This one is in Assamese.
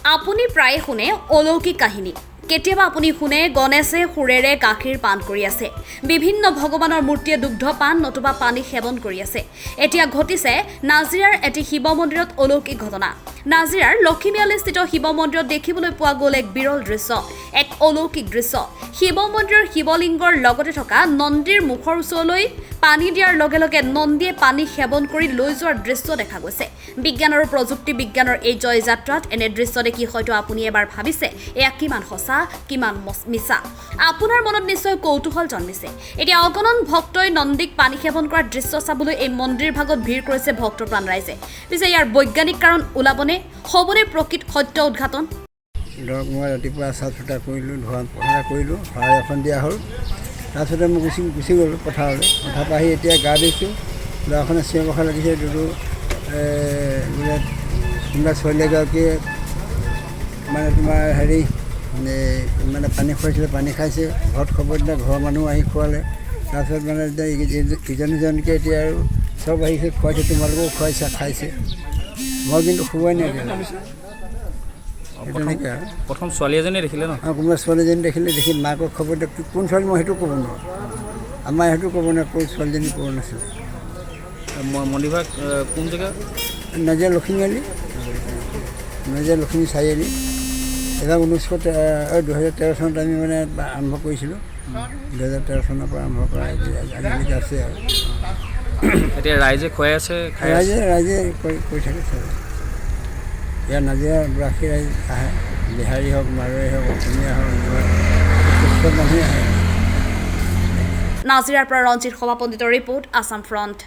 আপুনি প্ৰায় শুনে অলৌকিক কাহিনী কেতিয়াবা আপুনি শুনে গণেশে সুৰেৰে গাখীৰ পান কৰি আছে বিভিন্ন ভগৱানৰ মূৰ্তিয়ে দুগ্ধ পান নতুবা পানী সেৱন কৰি আছে এতিয়া ঘটিছে নাজিৰাৰ এটি শিৱ মন্দিৰত অলৌকিক ঘটনা নাজিৰাৰ লক্ষীমিয়ালিস্থিত শিৱ মন্দিৰত দেখিবলৈ পোৱা গ'ল এক বিৰল দৃশ্য এক অলৌকিক দৃশ্য শিৱ মন্দিৰৰ শিৱলিংগৰ লগতে থকা নন্দীৰ মুখৰ ওচৰলৈ পানী দিয়াৰ লগে লগে নন্দীয়ে পানী সেৱন কৰি লৈ যোৱাৰ দৃশ্য দেখা গৈছে বিজ্ঞান আৰু প্ৰযুক্তি বিজ্ঞানৰ এই জয়যাত্ৰাত এনে দৃশ্য দেখি হয়তো আপুনি এবাৰ ভাবিছে এয়া কিমান সঁচা কিমান মিছা আপোনাৰ মনত নিশ্চয় কৌতূহল জন্মিছে এতিয়া অগণন ভক্তই নন্দীক পানী সেৱন কৰাৰ দৃশ্য চাবলৈ এই মন্দিৰ ভাগত ভিৰ কৰিছে ভক্তপ্ৰাণ ৰাইজে পিছে ইয়াৰ বৈজ্ঞানিক কাৰণ ওলাবনে হ'বনে প্ৰকৃত সত্য উদ্ঘাটন ধৰক মই ৰাতিপুৱা চাহ চোতা কৰিলোঁ ধোৱা পখৰা কৰিলোঁ শৰাই এখন দিয়া হ'ল তাৰপিছতে মই গুচি গ'লোঁ পথাৰলৈ পথাৰ পৰা আহি এতিয়া গা ধুইছোঁ ল'ৰাখনে চিঞৰ বাখৰ লাগিছে দুটো বোলে কোনোবা ছোৱালী এগৰাকীয়ে মানে তোমাৰ হেৰি মানে পানী খুৱাইছিলে পানী খাইছে ঘৰত খবৰ দিলে ঘৰৰ মানুহ আহি খোৱালে তাৰপিছত মানে এতিয়া ইজন সিজনকৈ এতিয়া আৰু চব আহিছে খুৱাইছে তোমালোকেও খুৱাইছে খাইছে মই কিন্তু খুৱাই নাই তেনেকৈ আৰু প্ৰথম ছোৱালী এজনী দেখিলে ন কোনোবা ছোৱালীজনী দেখি মাকক খবৰ দিয়ে কোন ছোৱালী মই সেইটো ক'ব নোৱাৰোঁ আমাৰ সেইটো ক'ব নোৱাৰোঁ কোন ছোৱালীজনী ক'ব নাছিলে মন্দিৰভাগ কোন জেগা নাজিৰা লক্ষীমিয়ালি নাজিৰা লক্ষ্মী চাৰিআলি এইবাৰ 2013 চনত আমি মানে আৰম্ভ কৰিছিলোঁ 2013 চনৰ পৰা আৰম্ভ কৰা আজিলৈকে আছে আৰু এতিয়া ৰাইজে খুৱাই আছে ৰাইজে কৰি থাকে চব ইয়াৰ নাজিৰা ৰাখি ৰাইজ আহে বিহাৰী হওক মাৰোৱাৰী হওক অসমীয়া হওক চব মানুহে আহে নাজিৰাৰ পৰা ৰঞ্জিত সভাপণ্ডিতৰ ৰিপৰ্ট আছাম ফ্ৰণ্ট